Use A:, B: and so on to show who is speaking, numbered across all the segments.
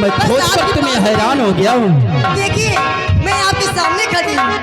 A: मैं सोचकर तुम्हें हैरान हो गया हूँ।
B: देखिए मैं आपके सामने खड़ी हूँ।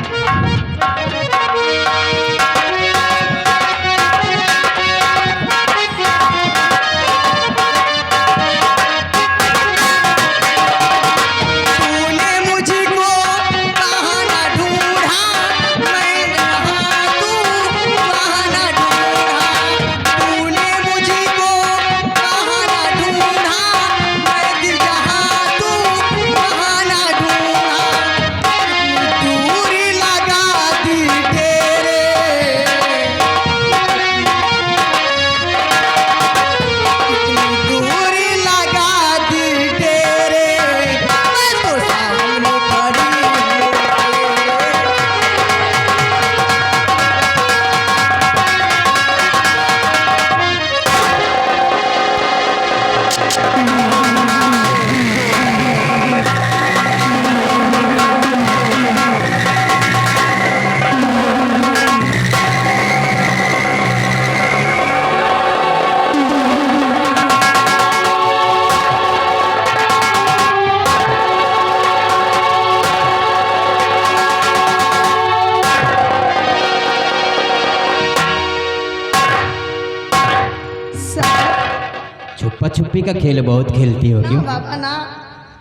A: छुपा छुपी का खेल बहुत खेलती हो क्यों?
B: बाबा ना,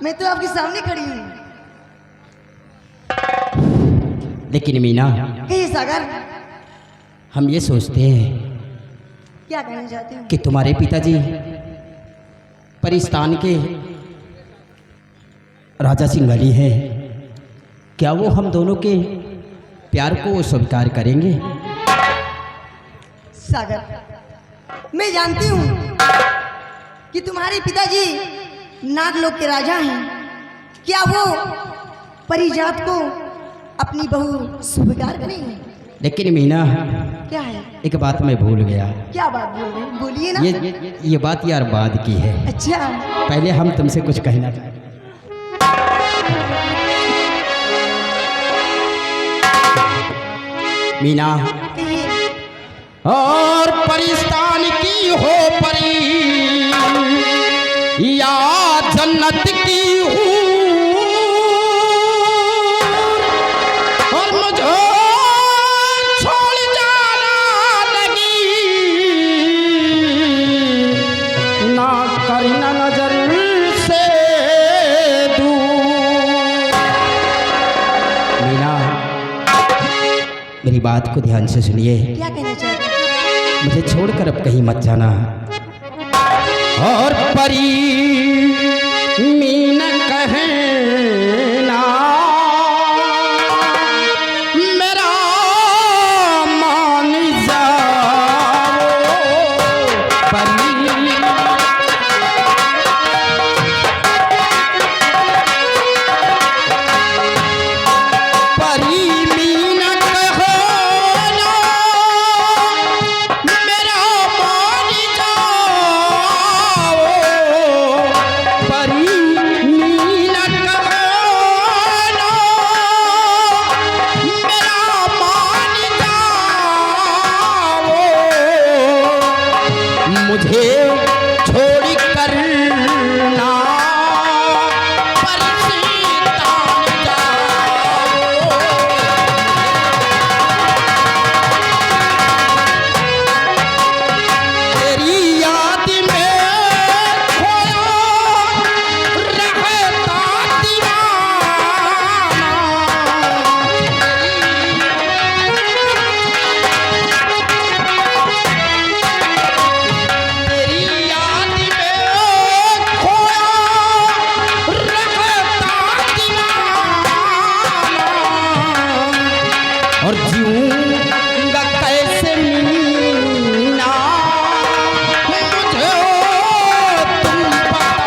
B: मैं तो आपके सामने खड़ी हूँ।
A: लेकिन मीना,
B: सागर,
A: हम ये सोचते हैं
B: क्या कहना चाहते हो
A: कि तुम्हारे पिताजी परिस्तान के राजा सिंघाली हैं, क्या वो हम दोनों के प्यार को स्वीकार करेंगे?
B: सागर, मैं जानती हूँ कि तुम्हारे पिताजी नागलोक के राजा हैं। क्या वो परिजात को अपनी बहू स्वीकार करेंगे?
A: लेकिन मीना,
B: क्या है?
A: एक बात मैं भूल गया।
B: क्या बात बोल रहे हैं? बोलिए ना।
A: ये बात यार बाद की है।
B: अच्छा,
A: पहले हम तुमसे कुछ कहना चाहते। मीना, और परिस्तान की हो परी या जन्नत की हूँ, और मुझे छोड़ जाना लगी, ना करना नजर से दूर। मीना, मेरी बात को ध्यान से सुनिए।
B: क्या कहना चाहते हैं?
A: मुझे छोड़कर अब कहीं मत जाना। और परी मीना कहना मेरा मान जाओ, परी मुझे छोड़ कर ना परिस्तान जाओ। तेरी याद में खोया रहता और जीऊंगा कैसे मीना, मुझे तुम बताओ।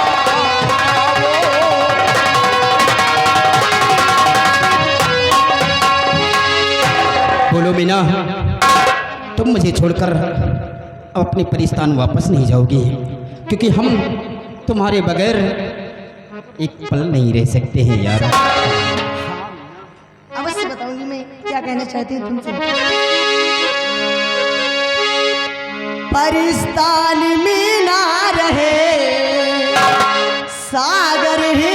A: बोलो मीना, तुम मुझे छोड़कर अपने परिस्तान वापस नहीं जाओगी, क्योंकि हम तुम्हारे बगैर एक पल नहीं रह सकते हैं यार।
B: अवश्य बताऊंगी मैं क्या कहना चाहती हूँ तुमसे। परिस्तान में ना रहे सागर है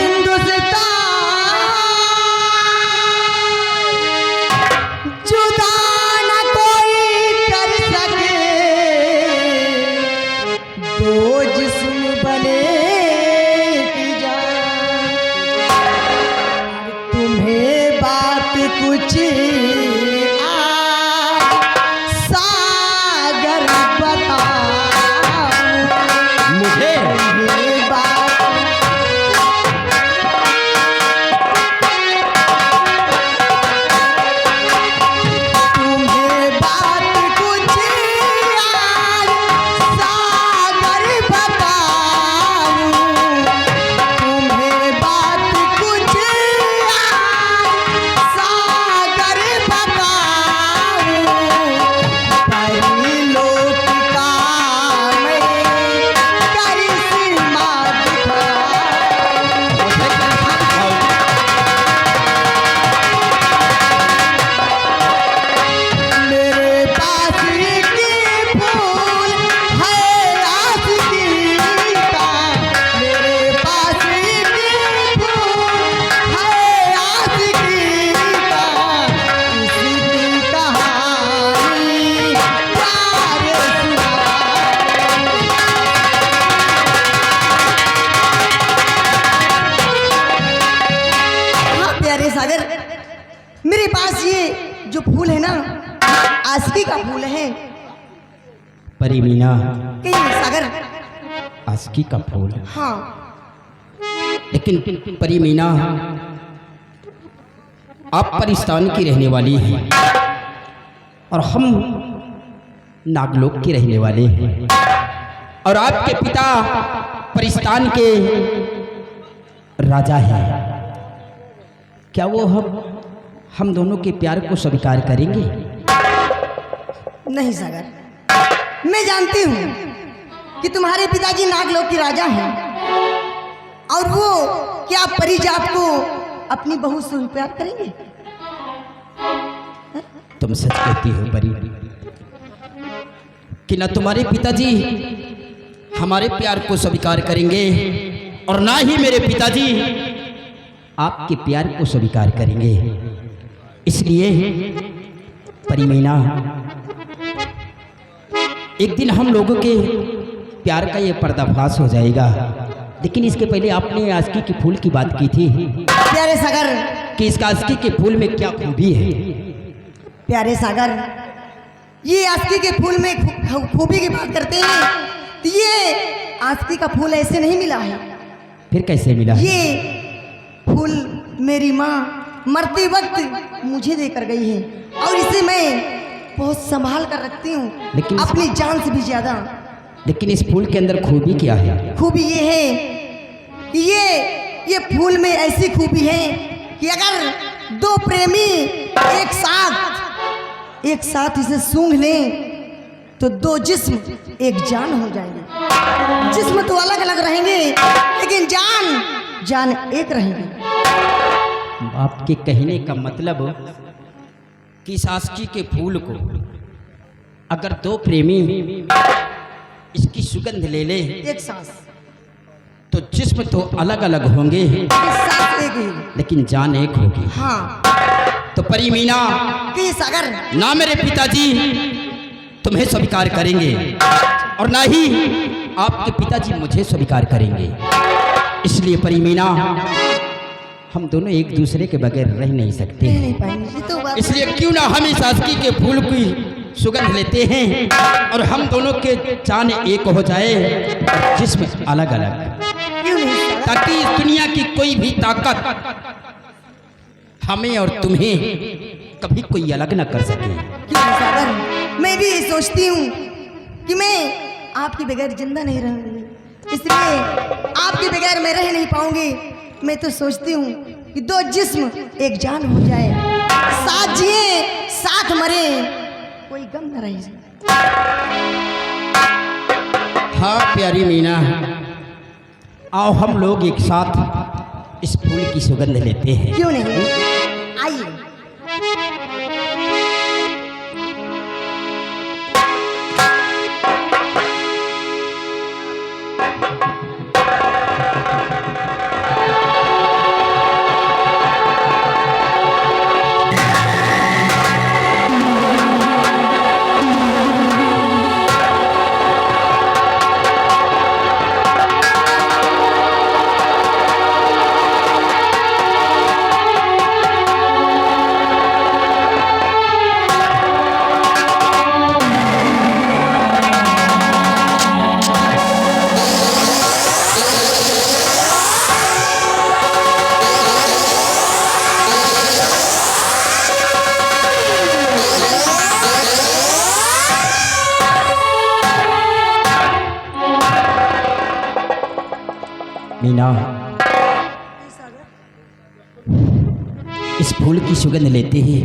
B: पास ये जो फूल है ना, आशिकी का फूल है।
A: परी मीना,
B: कहीं सागर,
A: आशिकी का फूल।
B: हाँ,
A: लेकिन परी मीना, आप परिस्तान की रहने वाली हैं और हम नागलोक के रहने वाले हैं, और आपके पिता परिस्तान के राजा हैं। क्या वो हम दोनों के प्यार को स्वीकार करेंगे?
B: नहीं सागर, मैं जानती हूँ कि तुम्हारे पिताजी नागलोक के राजा हैं, और वो क्या परिजात को अपनी बहू से प्यार करेंगे?
A: तुम सच कहती हो परी कि न तुम्हारे पिताजी हमारे प्यार को स्वीकार करेंगे और ना ही मेरे पिताजी आपके प्यार को स्वीकार करेंगे। इसलिए परी मीना, एक दिन हम लोगों के प्यार का ये पर्दाफाश हो जाएगा, लेकिन इसके पहले आपने आशिकी के फूल की बात की थी।
B: प्यारे सागर,
A: कि इस आशिकी के फूल में क्या खूबी है?
B: प्यारे सागर, ये आशिकी के फूल में खूबी की बात करते हैं, तो ये आशिकी का फूल ऐसे नहीं मिला है।
A: फिर कैसे मिला?
B: ये फूल मेरी माँ मरते वक्त मुझे देकर गई है, और इसे मैं बहुत संभाल कर रखती हूँ,
A: लेकिन
B: अपनी जान से भी ज्यादा।
A: लेकिन इस फूल के अंदर खूबी क्या है?
B: खूबी ये है कि ये फूल में ऐसी खूबी है कि अगर दो प्रेमी एक साथ इसे सूंघ लें तो दो जिस्म एक जान हो जाएंगे। जिस्म तो अलग अलग रहेंगे, लेकिन जान एक रहेंगे।
A: आपके कहने का मतलब कि इस आशिकी के फूल को अगर दो प्रेमी इसकी सुगंध ले ले
B: एक सांस,
A: तो जिस्म तो अलग अलग होंगे,
B: सांस एक ही,
A: लेकिन जान एक होगी।
B: हाँ,
A: तो परी मीना,
B: कि सागर,
A: ना मेरे पिताजी तुम्हें स्वीकार करेंगे और ना ही आपके पिताजी मुझे स्वीकार करेंगे। इसलिए परी मीना, हम दोनों एक दूसरे के बगैर रह नहीं सकते।
B: नहीं पाएंगे, ये तो बात।
A: इसलिए क्यों ना हम इस आशिकी के फूल की सुगंध लेते हैं और हम दोनों के जान एक हो जाए और जिस्म अलग अलग,
B: क्यों नहीं,
A: ताकि इस दुनिया की कोई भी ताकत हमें और तुम्हें कभी कोई अलग न कर सके।
B: क्यों नहीं सागर, मैं भी ये सोचती हूँ कि मैं आपके बगैर जिंदा नहीं रहूंगी, इसलिए आपके बगैर मैं रह नहीं पाऊंगी। मैं तो सोचती हूँ कि दो जिस्म एक जान हो जाए, साथ जिए साथ मरे, कोई गम न रहे।
A: हाँ प्यारी मीना, आओ हम लोग एक साथ इस फूल की सुगंध लेते हैं।
B: क्यों नहीं, आइए।
A: मीना, इस फूल की सुगंध लेते ही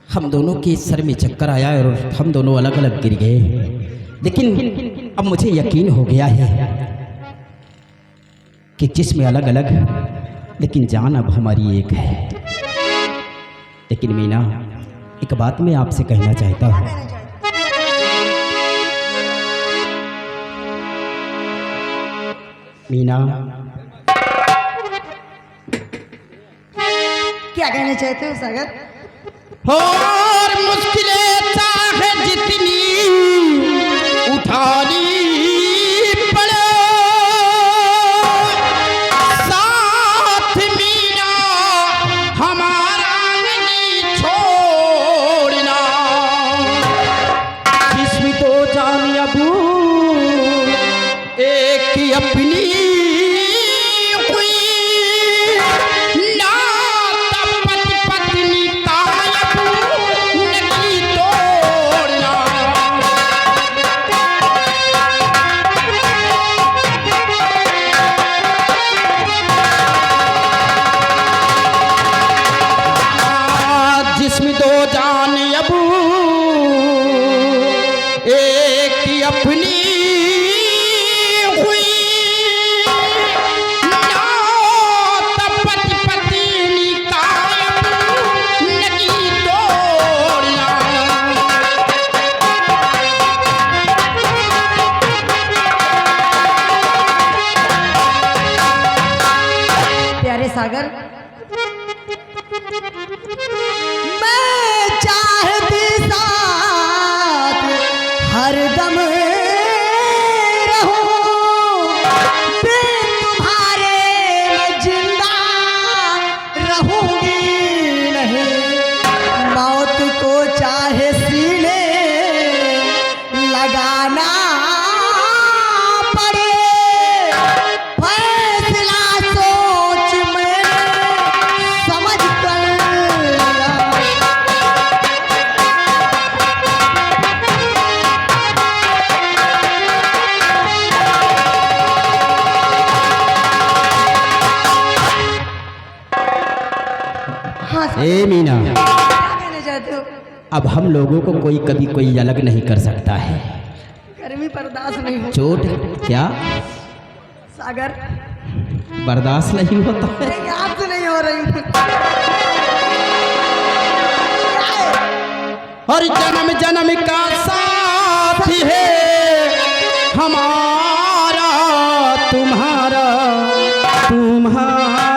A: हम दोनों के सर में चक्कर आया और हम दोनों अलग अलग गिर गए। लेकिन अब मुझे यकीन हो गया है कि जिस्म अलग अलग, लेकिन जान अब हमारी एक है। लेकिन मीना, एक बात मैं आपसे कहना चाहता हूँ। मीना,
B: क्या कहना चाहते हो सागर?
A: और मुश्किलें चाहे जितनी उठानी पड़े, साथ मीना हमारा
B: सागर, मैं चाहती साथ हरदम रहूं, बिन तुम्हारे मैं जिंदा रहूंगी नहीं, मौत को चाहे सीने लगाना पड़े, फैसला सोच मैंने समझ कर लिया। हाँ सर,
A: ए मीना,
B: क्या कहना चाहते हो?
A: अब हम लोगों को कोई कभी कोई अलग नहीं कर सकता है।
B: गर्मी बर्दाश्त नहीं हो
A: चोट क्या
B: सागर,
A: बर्दाश्त नहीं होता है?
B: नहीं आपसे नहीं हो रही हूँ।
A: और जन्म जन्म का साथ है हमारा तुम्हारा तुम्हारा।